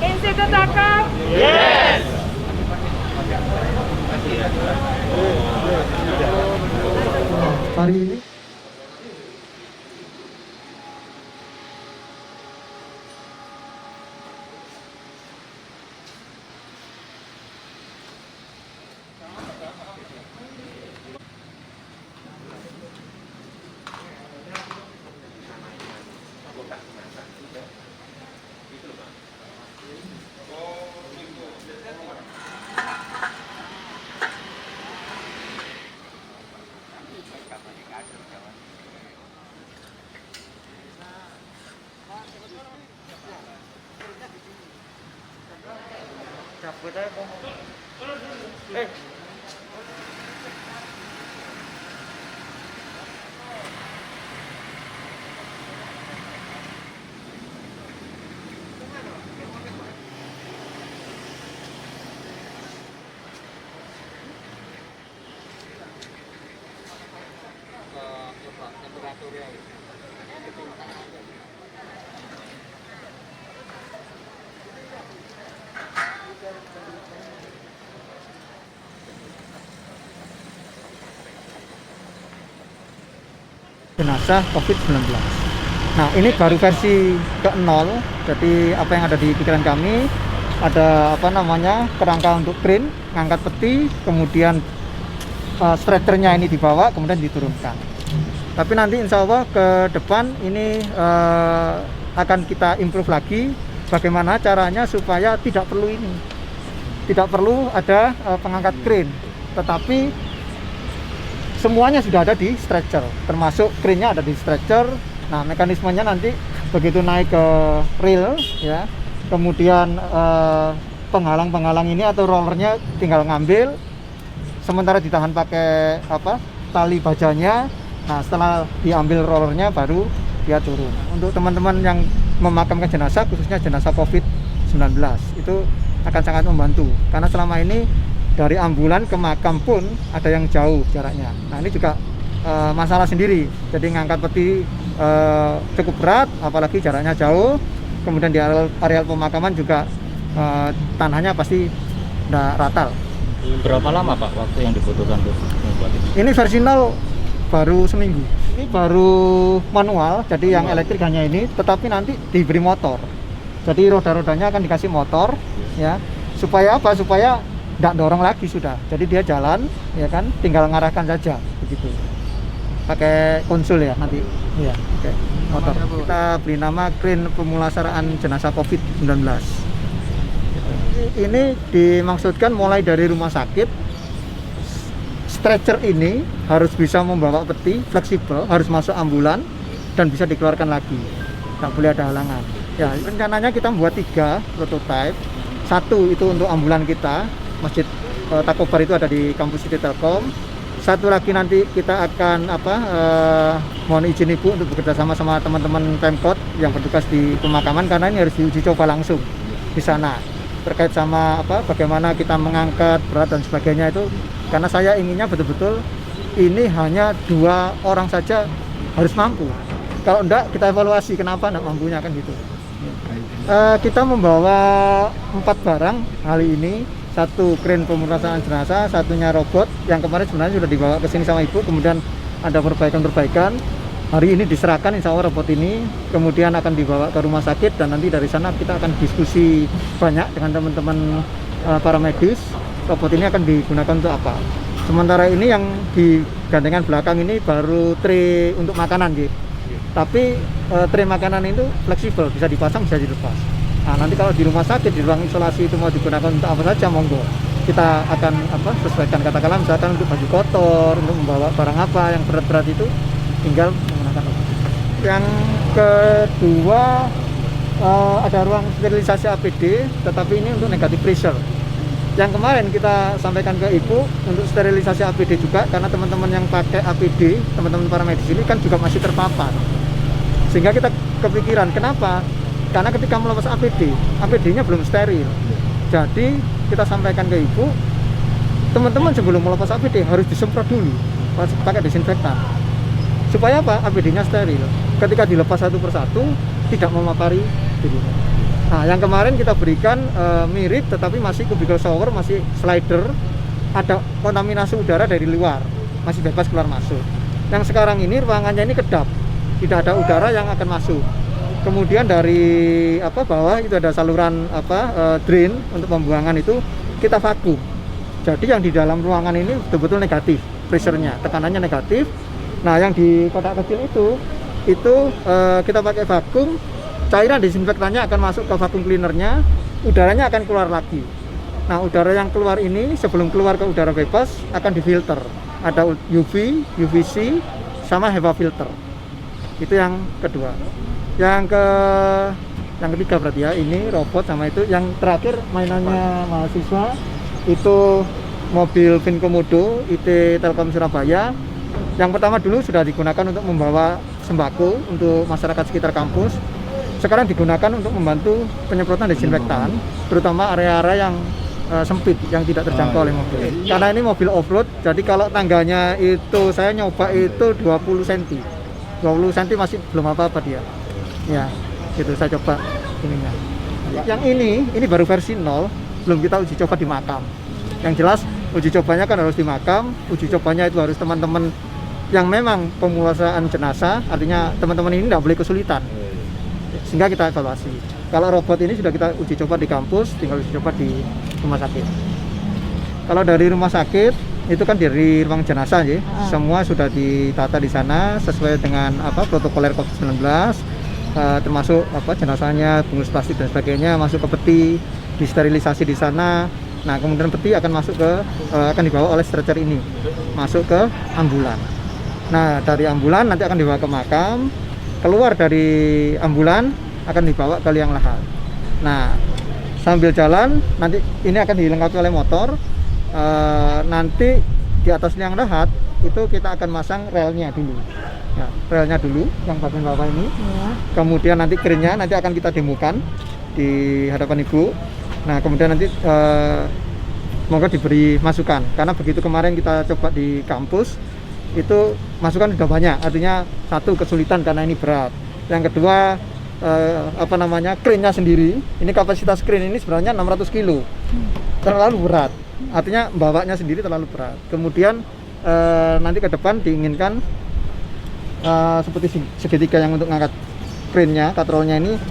Insiden takap. Yes. Hari ini cabut aja kok. Jenazah COVID-19. Nah, ini baru versi ke-0. Jadi apa yang ada di pikiran kami, ada apa namanya, kerangka untuk crane, ngangkat peti, kemudian stretchernya ini dibawa, kemudian diturunkan. Tapi nanti insya Allah ke depan ini akan kita improve lagi bagaimana caranya supaya tidak perlu ada pengangkat crane, tetapi semuanya sudah ada di stretcher, termasuk crane-nya ada di stretcher. Nah, mekanismenya nanti begitu naik ke reel ya, kemudian penghalang ini atau rollernya tinggal ngambil, sementara ditahan pakai tali bajanya. Nah, setelah diambil rollernya baru dia turun. Untuk teman-teman yang memakamkan jenazah, khususnya jenazah COVID-19, itu akan sangat membantu karena selama ini dari ambulan ke makam pun ada yang jauh jaraknya. Nah, ini juga masalah sendiri. Jadi ngangkat peti cukup berat, apalagi jaraknya jauh. Kemudian di areal pemakaman juga tanahnya pasti udah rata. Berapa lama Pak waktu yang dibutuhkan untuk membuat ini? Ini versi 0 baru seminggu. Ini baru manual, jadi yang elektrik hanya ini, tetapi nanti diberi motor. Jadi roda-rodanya akan dikasih motor, ya. Supaya apa? Supaya tidak dorong lagi sudah. Jadi dia jalan, ya kan? Tinggal ngarahkan saja, begitu. Pakai konsul ya nanti. Iya, oke. Motor. Kita beri nama crane pemulasaraan jenazah COVID-19. Ini dimaksudkan mulai dari rumah sakit. Stretcher ini harus bisa membawa peti, fleksibel, harus masuk ambulan dan bisa dikeluarkan lagi. Tidak boleh ada halangan. Ya, rencananya kita membuat 3 prototipe. 1 itu untuk ambulan kita, Masjid Takobar itu ada di kampus City Telkom. 1 lagi nanti kita akan mohon izin Ibu untuk bekerja sama teman-teman Pemkot yang bertugas di pemakaman, karena ini harus diuji coba langsung di sana terkait sama bagaimana kita mengangkat berat dan sebagainya itu, karena saya inginnya betul-betul ini hanya 2 orang saja harus mampu. Kalau enggak kita evaluasi kenapa enggak mampunya, kan gitu. Kita membawa 4 barang kali ini. 1 crane pemulasaraan jenazah, 1-nya robot yang kemarin sebenarnya sudah dibawa ke sini sama Ibu, kemudian ada perbaikan-perbaikan. Hari ini diserahkan insya Allah robot ini, kemudian akan dibawa ke rumah sakit dan nanti dari sana kita akan diskusi banyak dengan teman-teman para medis. Robot ini akan digunakan untuk apa? Sementara ini yang di gandengan belakang ini baru tray untuk makanan gitu. Tapi tray makanan itu fleksibel, bisa dipasang, bisa dilepas. Nah, nanti kalau di rumah sakit, di ruang isolasi itu mau digunakan untuk apa saja, monggo. Kita akan sesuaikan, katakanlah misalkan untuk baju kotor, untuk membawa barang apa yang berat-berat itu tinggal menggunakan robot. Yang kedua ada ruang sterilisasi APD, tetapi ini untuk negative pressure. Yang kemarin kita sampaikan ke Ibu untuk sterilisasi APD juga, karena teman-teman yang pakai APD, teman-teman para medis ini kan juga masih terpapar. Sehingga kita kepikiran, kenapa? Karena ketika melepas APD-nya belum steril. Jadi kita sampaikan ke Ibu, teman-teman sebelum melepas APD harus disemprot dulu pakai desinfektan. Supaya apa? APD-nya steril. Ketika dilepas satu persatu tidak memapari dirinya. Nah, yang kemarin kita berikan mirip, tetapi masih cubicle shower, masih slider, ada kontaminasi udara dari luar, masih bebas keluar masuk. Yang sekarang ini ruangannya ini kedap, tidak ada udara yang akan masuk. Kemudian dari bawah itu ada saluran drain untuk pembuangan, itu kita vakum. Jadi yang di dalam ruangan ini betul-betul negatif, pressure-nya, tekanannya negatif. Nah, yang di kotak kecil itu kita pakai vakum, cairan disinfektannya akan masuk ke vakum cleanernya, udaranya akan keluar lagi. Nah, udara yang keluar ini sebelum keluar ke udara bebas akan difilter. Ada UV, UVC, sama HEPA filter. Itu yang kedua. Yang ketiga berarti ya, ini robot sama itu. Yang terakhir mainannya mahasiswa itu mobil Vinkomodo IT Telkom Surabaya. Yang pertama dulu sudah digunakan untuk membawa sembako untuk masyarakat sekitar kampus. Sekarang digunakan untuk membantu penyemprotan desinfektan, terutama area-area yang sempit, yang tidak terjangkau oleh mobil. Karena ini mobil off-road, jadi kalau tangganya itu saya nyoba itu 20 cm. 20 cm masih belum apa-apa dia. Ya, gitu saya coba ininya. Yang ini baru versi 0, belum kita uji coba di makam. Yang jelas uji cobanya kan harus di makam. Uji cobanya itu harus teman-teman yang memang pemulasaan jenazah, artinya teman-teman ini tidak boleh kesulitan. Sehingga kita evaluasi. Kalau robot ini sudah kita uji coba di kampus, tinggal uji coba di rumah sakit. Kalau dari rumah sakit itu kan dari ruang jenazah ya, semua sudah ditata di sana sesuai dengan protokoler COVID-19, termasuk jenazahnya, bungkus plastik dan sebagainya masuk ke peti, disterilisasi di sana. Nah, kemudian peti akan masuk akan dibawa oleh stretcher ini masuk ke ambulan. Nah, dari ambulan nanti akan dibawa ke makam. Keluar dari ambulan akan dibawa ke liang lahat. Nah, sambil jalan nanti ini akan dilengkapi oleh motor. Nanti di atas liang lahat itu kita akan masang relnya dulu. Ya, relnya dulu yang bagian bawah ini. Ya. Kemudian nanti krennya nanti akan kita demokan di hadapan Ibu. Nah, kemudian nanti semoga diberi masukan, karena begitu kemarin kita coba di kampus itu masukan sudah banyak, artinya satu kesulitan karena ini berat, yang kedua krennya sendiri, ini kapasitas kren ini sebenarnya 600 kilo, terlalu berat, artinya bawanya sendiri terlalu berat. Kemudian nanti ke depan diinginkan seperti segitiga yang untuk ngangkat krennya, katrolnya ini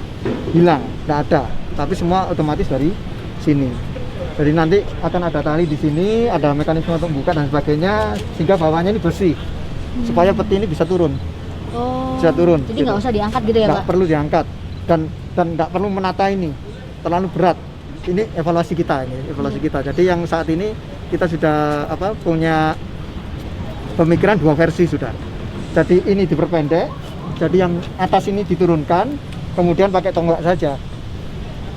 hilang, tidak ada, tapi semua otomatis dari sini. Jadi nanti akan ada tali di sini, ada mekanisme untuk buka dan sebagainya, sehingga bawahnya ini bersih, supaya peti ini bisa turun. Bisa turun. Jadi nggak usah diangkat gitu ya, Pak? Nggak perlu diangkat dan nggak perlu menata ini, terlalu berat. Ini evaluasi kita ini, evaluasi kita. Jadi yang saat ini kita sudah punya pemikiran 2 versi sudah. Jadi ini diperpendek, jadi yang atas ini diturunkan, kemudian pakai tonggak saja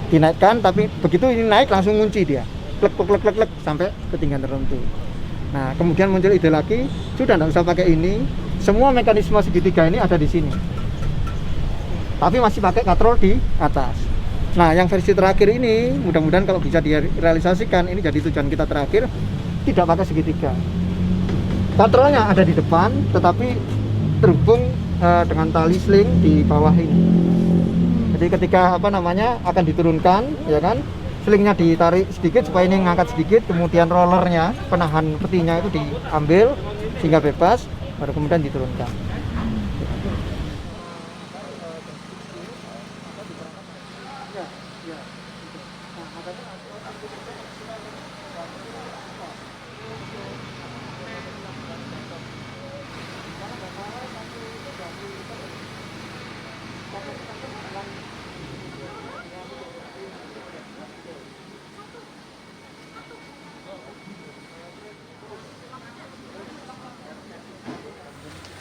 dinaikkan, tapi begitu ini naik langsung ngunci dia, klek sampai ketinggian tertentu. Nah, kemudian muncul ide lagi, sudah tidak usah pakai ini, semua mekanisme segitiga ini ada di sini, tapi masih pakai katrol di atas. Nah, yang versi terakhir ini mudah-mudahan kalau bisa direalisasikan, ini jadi tujuan kita terakhir, tidak pakai segitiga. Katrolnya ada di depan, tetapi terhubung dengan tali sling di bawah ini. Jadi ketika akan diturunkan, ya kan, slingnya ditarik sedikit supaya ini ngangkat sedikit, kemudian rollernya, penahan petinya itu diambil sehingga bebas, baru kemudian diturunkan.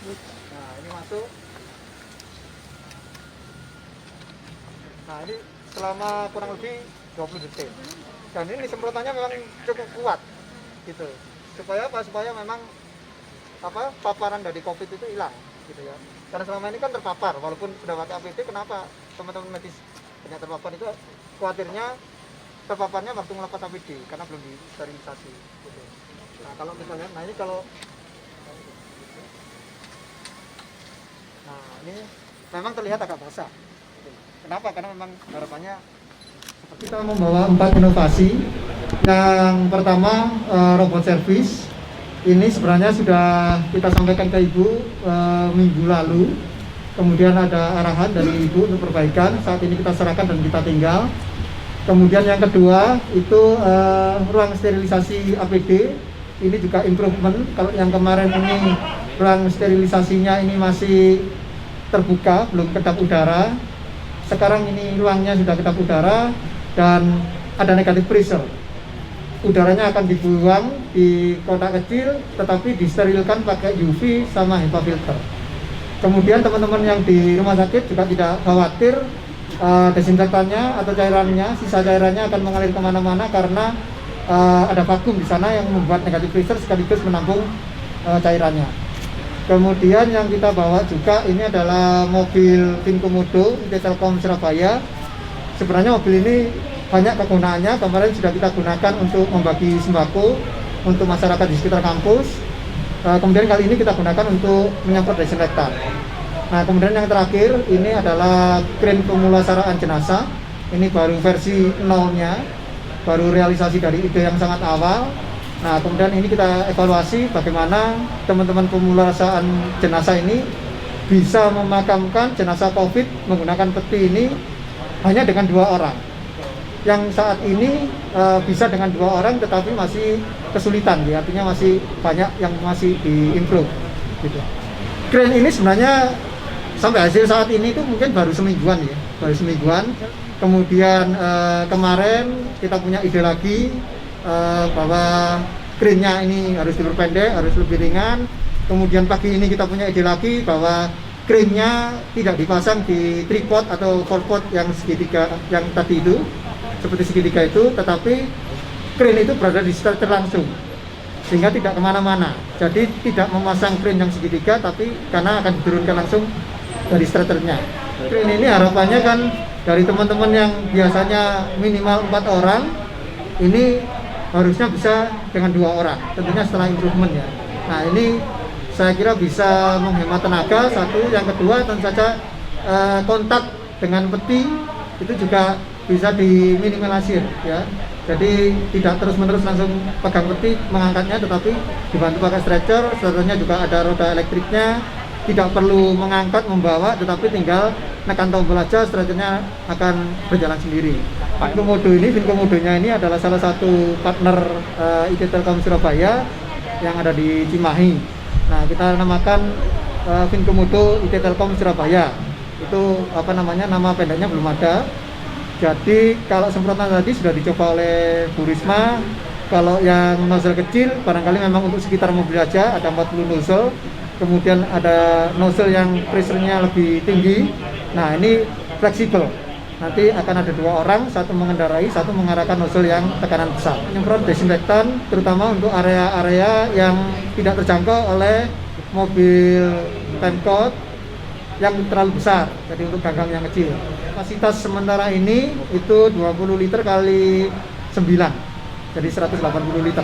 Nah, ini masuk. Nah, ini selama kurang lebih 20 detik. Dan ini semprotannya memang cukup kuat gitu. Supaya apa? Supaya memang paparan dari COVID itu hilang gitu ya. Karena selama ini kan terpapar, walaupun sudah pakai APD, kenapa teman-teman medis banyak terpapar itu khawatirnya terpaparnya waktu melepas APD karena belum disterilisasi gitu. Nah, kalau misalnya, nah ini kalau ini memang terlihat agak basah. Kenapa? Karena memang harapannya Kita membawa 4 inovasi. Yang pertama robot service. Ini sebenarnya sudah kita sampaikan ke Ibu minggu lalu. Kemudian ada arahan dari Ibu untuk perbaikan. Saat ini kita serahkan dan kita tinggal. Kemudian yang kedua itu ruang sterilisasi APD. Ini juga improvement. Kalau yang kemarin ini ruang sterilisasinya ini masih terbuka, belum kedap udara. Sekarang ini ruangnya sudah kedap udara dan ada negative pressure. Udaranya akan dibuang di kotak kecil, tetapi disterilkan pakai UV sama HEPA filter. Kemudian teman-teman yang di rumah sakit juga tidak khawatir desinfektannya atau cairannya, sisa cairannya akan mengalir kemana-mana karena ada vakum di sana yang membuat negative pressure sekaligus menampung cairannya. Kemudian yang kita bawa juga ini adalah mobil Vinkomodo IT Telkom Surabaya. Sebenarnya mobil ini banyak kegunaannya. Kemarin sudah kita gunakan untuk membagi sembako untuk masyarakat di sekitar kampus. Kemudian kali ini kita gunakan untuk menyemprot desinfektan. Nah, kemudian yang terakhir ini adalah kren pemulasaraan jenazah. Ini baru versi 0-nya, baru realisasi dari ide yang sangat awal. Nah, kemudian ini kita evaluasi bagaimana teman-teman pemulasaraan jenazah ini bisa memakamkan jenazah COVID menggunakan peti ini hanya dengan 2 orang. Yang saat ini bisa dengan 2 orang tetapi masih kesulitan ya, artinya masih banyak yang masih diimprove gitu. Kren ini sebenarnya sampai hasil saat ini itu mungkin baru semingguan ya, baru semingguan. Kemudian kemarin kita punya ide lagi bahwa krennya ini harus diperpendek, harus lebih ringan. Kemudian pagi ini kita punya ide lagi bahwa krennya tidak dipasang di tripod atau forpod yang segitiga yang tadi itu, seperti segitiga itu, tetapi kren itu berada di starter langsung sehingga tidak kemana-mana. Jadi tidak memasang kren yang segitiga, tapi karena akan diturunkan langsung dari starternya. Kren ini harapannya kan dari teman-teman yang biasanya minimal 4 orang, ini harusnya bisa dengan 2 orang, tentunya setelah improvement ya. Nah, ini saya kira bisa menghemat tenaga, satu. Yang kedua tentu saja kontak dengan peti itu juga bisa diminimalisir ya. Jadi tidak terus-menerus langsung pegang peti mengangkatnya, tetapi dibantu pakai stretcher. Stretchernya juga ada roda elektriknya, tidak perlu mengangkat membawa, tetapi tinggal nekan tombol aja, stretchernya akan berjalan sendiri. Vinkomodonya ini adalah salah satu partner IT Telkom Surabaya yang ada di Cimahi. Nah, kita namakan Vinkomodo IT Telkom Surabaya. Itu nama pendeknya belum ada. Jadi kalau semprotan tadi sudah dicoba oleh Bu Risma. Kalau yang nozzle kecil barangkali memang untuk sekitar mobil aja, ada 40 nozzle. Kemudian ada nozzle yang pressure-nya lebih tinggi. Nah, ini fleksibel. Nanti akan ada 2 orang, satu mengendarai, satu mengarahkan nozzle yang tekanan besar. Menyemprot desinfektan terutama untuk area-area yang tidak terjangkau oleh mobil Pemkot yang terlalu besar, jadi untuk ganggang yang kecil. Kapasitas sementara ini itu 20 liter kali 9, jadi 180 liter.